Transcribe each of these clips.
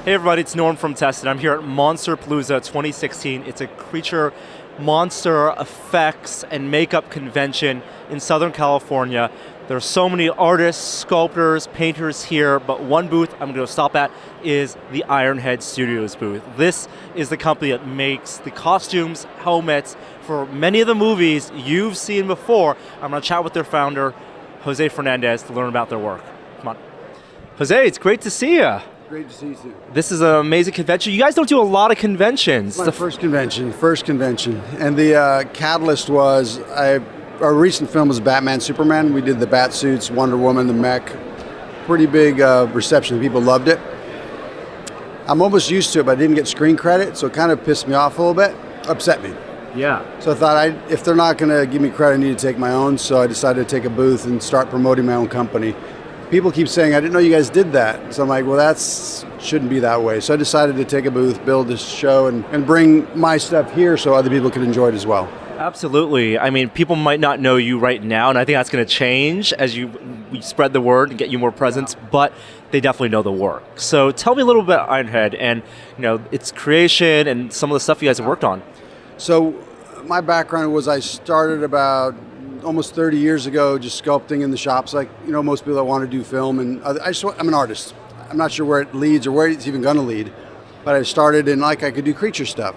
Hey everybody, it's Norm from Tested. I'm here at Monsterpalooza 2016. It's a creature monster effects and makeup convention in Southern California. There are so many artists, sculptors, painters here, but one booth I'm going to stop at is the Ironhead Studios booth. This is the company that makes the costumes, helmets for many of the movies you've seen before. I'm going to chat with their founder, Jose Fernandez, to learn about their work. Come on. Jose, it's great to see you. Great to see you too. This is an amazing convention. You guys don't do a lot of conventions. It's my first convention. And the catalyst was, our recent film was Batman, Superman. We did the bat suits, Wonder Woman, the mech. Pretty big reception. People loved it. I'm almost used to it, but I didn't get screen credit, so it kind of pissed me off a little bit, upset me. Yeah. So I thought, if they're not going to give me credit, I need to take my own. So I decided to take a booth and start promoting my own company. People keep saying, I didn't know you guys did that. So I'm like, well, shouldn't be that way. So I decided to take a booth, build this show, and bring my stuff here so other people could enjoy it as well. Absolutely. I mean, people might not know you right now, and I think that's going to change as we spread the word and get you more presence, but they definitely know the work. So tell me a little bit about Ironhead and its creation and some of the stuff you guys have worked on. So my background was I started about almost 30 years ago just sculpting in the shops like most people that want to do film, and I'm an artist. I'm not sure where it leads or where it's even going to lead, but I started in I could do creature stuff,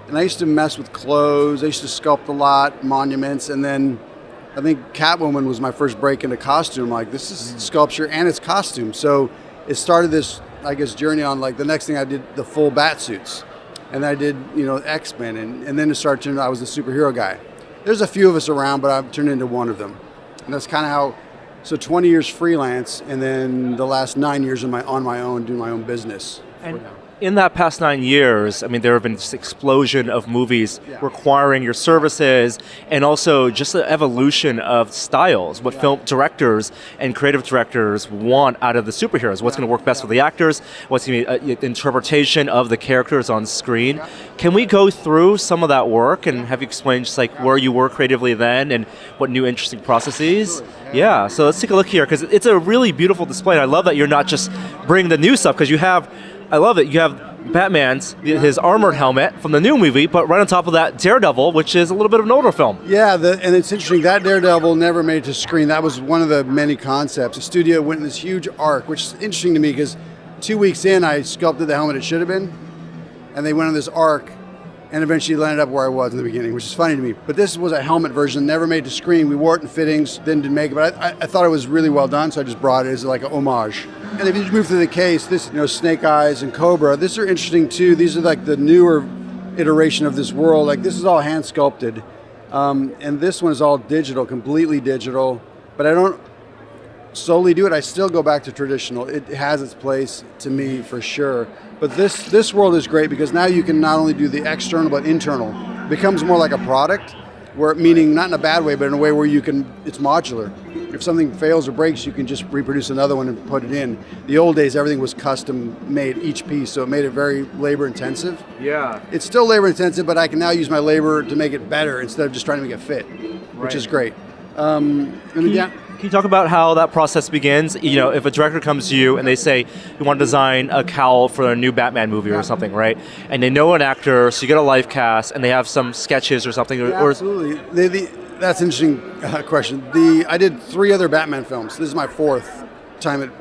and I used to mess with clothes. I used to sculpt a lot, monuments, and then I think Catwoman was my first break into costume. Like, this is sculpture and it's costume, so it started this journey on the next thing I did the full bat suits, and I did X-Men, and then it started turning I was the superhero guy. There's a few of us around, but I've turned into one of them. And that's kind of how, so 20 years freelance, and then the last 9 years on my own, doing my own business. And in that past 9 years, I mean, there have been this explosion of movies requiring your services, and also just the evolution of styles, what film directors and creative directors want out of the superheroes, what's going to work best for the actors, what's going to be an interpretation of the characters on screen. Can we go through some of that work and have you explain just where you were creatively then and what new interesting processes? Yeah, so let's take a look here, because it's a really beautiful display, and I love that you're not just bringing the new stuff, because I love it. You have Batman's, his armored helmet from the new movie, but right on top of that, Daredevil, which is a little bit of an older film. Yeah, and it's interesting, that Daredevil never made it to screen. That was one of the many concepts. The studio went in this huge arc, which is interesting to me because 2 weeks in, I sculpted the helmet it should have been, and they went on this arc, and eventually landed up where I was in the beginning, which is funny to me. But this was a helmet version, never made to screen. We wore it in fittings, then didn't make it, but I thought it was really well done, so I just brought it as like an homage. And if you move through the case, this, Snake Eyes and Cobra, these are interesting too. These are the newer iteration of this world. This is all hand sculpted, and this one is all digital, completely digital. But I don't solely do it. I still go back to traditional. It has its place to me for sure. But this world is great because now you can not only do the external but internal. It becomes more like a product, meaning not in a bad way, but in a way where it's modular. If something fails or breaks, you can just reproduce another one and put it in. The old days, everything was custom made, each piece, so it made it very labor intensive. Yeah. It's still labor intensive, but I can now use my labor to make it better instead of just trying to make it fit, which is great. Can you talk about how that process begins? If a director comes to you and they say, you want to design a cowl for a new Batman movie or something, right? And they know an actor, so you get a live cast, and they have some sketches or something. Absolutely. That's an interesting question. I did 3 other Batman films. This is my 4th time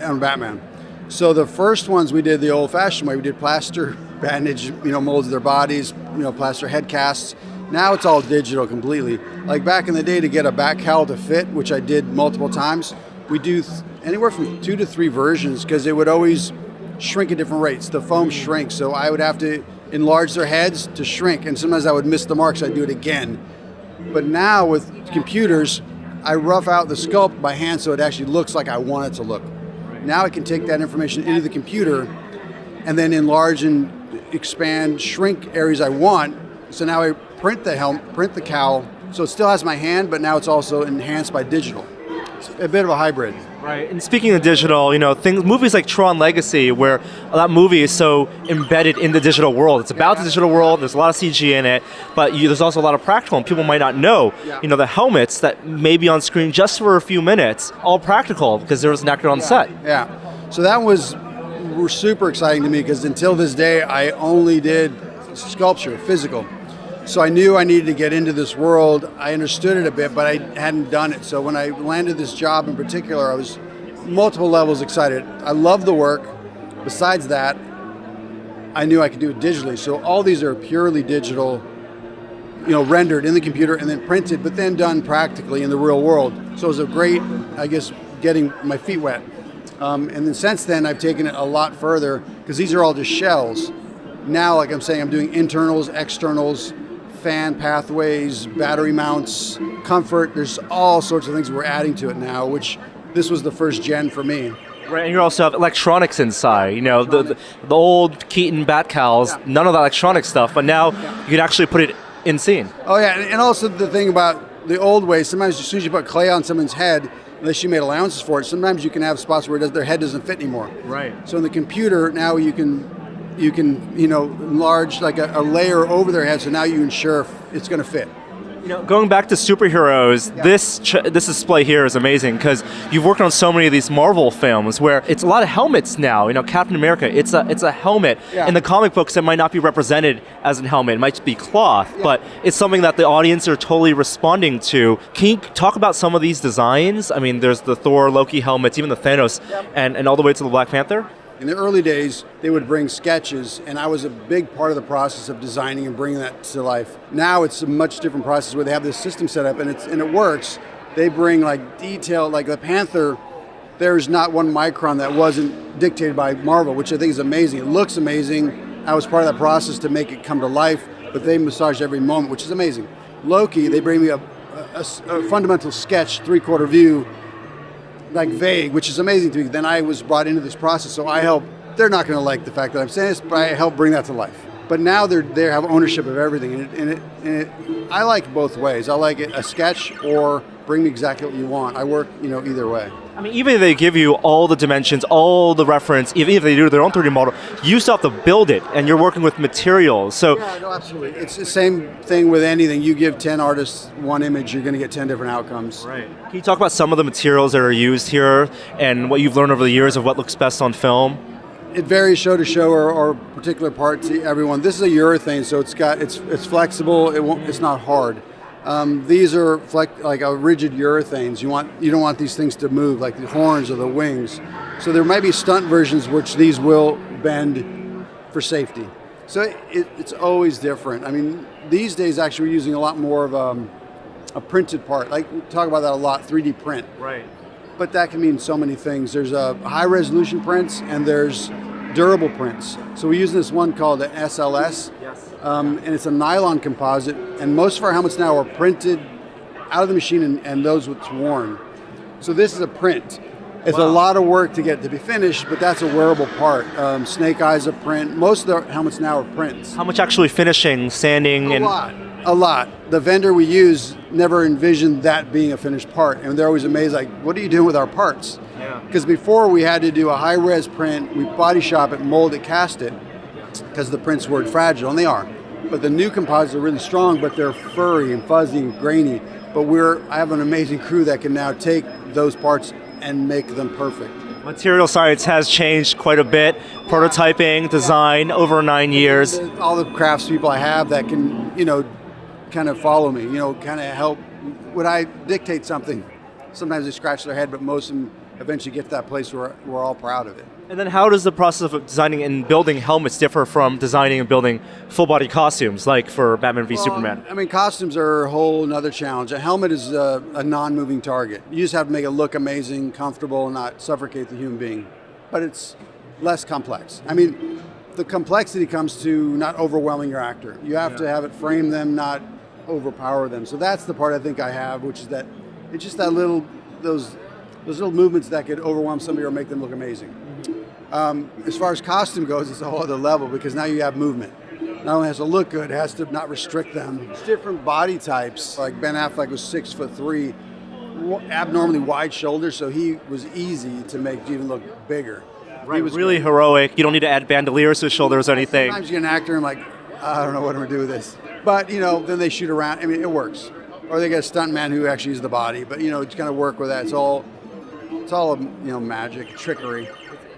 on Batman. So the first ones we did the old-fashioned way. We did plaster, bandage, molds of their bodies, plaster head casts. Now it's all digital completely. Like back in the day, to get a back cowl to fit, which I did multiple times, we do anywhere from 2 to 3 versions because it would always shrink at different rates. The foam shrinks, so I would have to enlarge their heads to shrink, and sometimes I would miss the marks. I'd do it again. But now with computers, I rough out the sculpt by hand so it actually looks like I want it to look. Now I can take that information into the computer and then enlarge and expand, shrink areas I want. So now I print the helmet, print the cowl, so it still has my hand, but now it's also enhanced by digital. It's a bit of a hybrid. Right, and speaking of digital, movies like Tron Legacy, where that movie is so embedded in the digital world. It's about the digital world, there's a lot of CG in it, but there's also a lot of practical, and people might not know, the helmets that may be on screen just for a few minutes, all practical, because there was an actor on set. Yeah, so that was were super exciting to me because until this day, I only did sculpture, physical. So I knew I needed to get into this world. I understood it a bit, but I hadn't done it. So when I landed this job in particular, I was multiple levels excited. I love the work. Besides that, I knew I could do it digitally. So all these are purely digital, rendered in the computer and then printed, but then done practically in the real world. So it was a great, I guess, getting my feet wet. And then since then, I've taken it a lot further because these are all just shells. Now, like I'm saying, I'm doing internals, externals, fan pathways, battery mounts, comfort. There's all sorts of things we're adding to it now, which this was the first gen for me. Right, and you also have electronics inside. The old Keaton Batcals, none of that electronic stuff, but now you can actually put it in scene. Oh yeah, and also the thing about the old way, sometimes as soon as you put clay on someone's head, unless you made allowances for it, sometimes you can have spots where their head doesn't fit anymore. Right. So in the computer now you can enlarge like a layer over their head, so now you ensure it's going to fit. Going back to superheroes, this display here is amazing because you've worked on so many of these Marvel films where it's a lot of helmets now. Captain America, it's a helmet. Yeah. In the comic books, it might not be represented as a helmet. It might just be cloth, but it's something that the audience are totally responding to. Can you talk about some of these designs? I mean, there's the Thor, Loki helmets, even the Thanos, and all the way to the Black Panther. In the early days, they would bring sketches, and I was a big part of the process of designing and bringing that to life. Now it's a much different process where they have this system set up, and it works. They bring like detail, like the Panther. There's not one micron that wasn't dictated by Marvel, which I think is amazing. It looks amazing. I was part of that process to make it come to life, but they massage every moment, which is amazing. Loki, they bring me a fundamental sketch, 3/4 view, like vague, which is amazing to me. Then I was brought into this process, so I help. They're not going to like the fact that I'm saying this, but I help bring that to life. But now they have ownership of everything, and I like both ways. I like it a sketch or bring me exactly what you want. I work, either way. I mean, even if they give you all the dimensions, all the reference, even if they do their own 3D model, you still have to build it, and you're working with materials. So yeah, no, absolutely. It's the same thing with anything. You give 10 artists one image, you're going to get 10 different outcomes. Right. Can you talk about some of the materials that are used here and what you've learned over the years of what looks best on film? It varies show to show or particular part to everyone. This is a urethane, so it's flexible. It's not hard. These are like a rigid urethanes. You don't want these things to move, like the horns or the wings. So there might be stunt versions which these will bend for safety. So it's always different. I mean, these days actually we're using a lot more of a printed part. Like we talk about that a lot, 3D print. Right. But that can mean so many things. There's high resolution prints and there's durable prints. So we're using this one called the SLS. Yes. And it's a nylon composite, and most of our helmets now are printed out of the machine and those what's worn. So this is a print. It's a lot of work to get to be finished, but that's a wearable part. Snake Eyes a print. Most of the helmets now are prints. How much actually finishing, sanding? A lot. The vendor we use never envisioned that being a finished part, and they're always amazed, like, what are you doing with our parts? Yeah. Because before we had to do a high-res print, we body shop it, mold it, cast it, because the prints were fragile, and they are. But the new composites are really strong, but they're furry and fuzzy and grainy. But I have an amazing crew that can now take those parts and make them perfect. Material science has changed quite a bit. Prototyping, design, over 9 years. All the craftspeople I have that can, kind of follow me, kind of help. When I dictate something, sometimes they scratch their head, but most of them eventually get to that place where we're all proud of it. And then how does the process of designing and building helmets differ from designing and building full-body costumes, like for Batman v Superman? I mean, costumes are a whole nother challenge. A helmet is a non-moving target. You just have to make it look amazing, comfortable, and not suffocate the human being. But it's less complex. I mean, the complexity comes to not overwhelming your actor. You have to have it frame them, not overpower them. So that's the part I think I have, which is that it's just that those little movements that could overwhelm somebody or make them look amazing. As far as costume goes, it's a whole other level because now you have movement. Not only has to look good, it has to not restrict them. It's different body types. Like Ben Affleck was 6'3", abnormally wide shoulders, so he was easy to make even look bigger. Right, he was really heroic. You don't need to add bandoliers to his shoulders or anything. Sometimes you get an actor and like, I don't know what I'm gonna do with this. But then they shoot around. I mean, it works. Or they get a stuntman who actually is the body. But it's gonna work with that. It's all magic, trickery.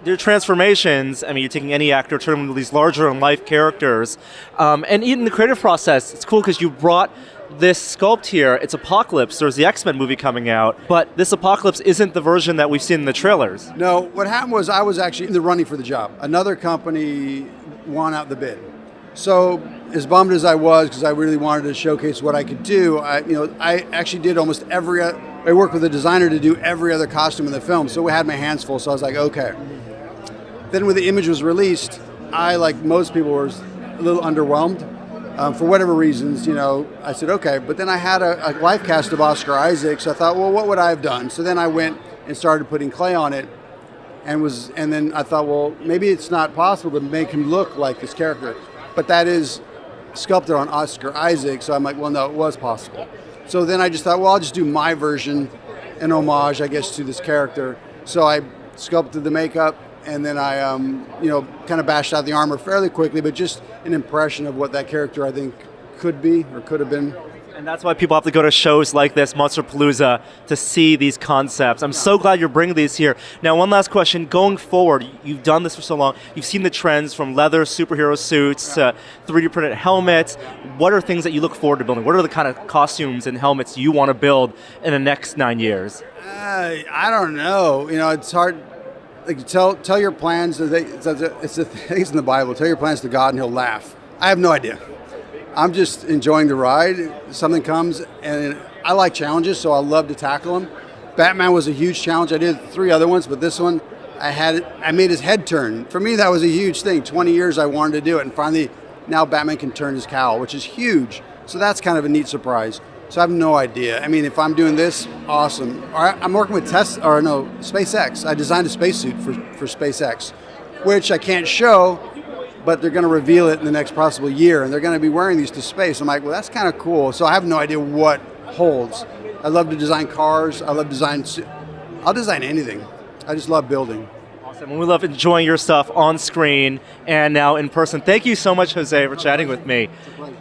their transformations, I mean, you're taking any actor, turning them into these larger-than-life characters. And in the creative process, it's cool because you brought this sculpt here. It's Apocalypse. There's the X-Men movie coming out, but this Apocalypse isn't the version that we've seen in the trailers. No, what happened was I was actually in the running for the job. Another company won out the bid. So as bummed as I was, because I really wanted to showcase what I could do, I actually did almost every. I worked with a designer to do every other costume in the film, so we had my hands full. So I was like, okay. Then when the image was released, I, like most people, was a little underwhelmed. For whatever reasons, I said, okay. But then I had a life cast of Oscar Isaac, so I thought, well, what would I have done? So then I went and started putting clay on it, and then I thought, well, maybe it's not possible to make him look like this character. But that is sculpted on Oscar Isaac, so I'm like, well, no, it was possible. So then I just thought, well, I'll just do my version, an homage, I guess, to this character. So I sculpted the makeup, and then I, kind of bashed out the armor fairly quickly, but just an impression of what that character, I think, could be or could have been. And that's why people have to go to shows like this, Monsterpalooza, to see these concepts. I'm so glad you're bringing these here. Now, one last question. Going forward, you've done this for so long. You've seen the trends from leather superhero suits to 3D printed helmets. What are things that you look forward to building? What are the kind of costumes and helmets you want to build in the next 9 years? I don't know. It's hard. Like, tell your plans. It's in the Bible. Tell your plans to God, and He'll laugh. I have no idea. I'm just enjoying the ride. Something comes, and I like challenges, so I love to tackle them. Batman was a huge challenge. I did 3 other ones, but this one, I made his head turn. For me, that was a huge thing. 20 years I wanted to do it, and finally, now Batman can turn his cowl, which is huge. So that's kind of a neat surprise. So I have no idea. I mean, if I'm doing this, awesome. I'm working with SpaceX. I designed a spacesuit for SpaceX, which I can't show, but they're going to reveal it in the next possible year, and they're going to be wearing these to space. I'm like, well, that's kind of cool. So I have no idea what holds. I love to design cars. I'll design anything. I just love building. Awesome. And we love enjoying your stuff on screen and now in person. Thank you so much, Jose, for chatting with me. It's a pleasure.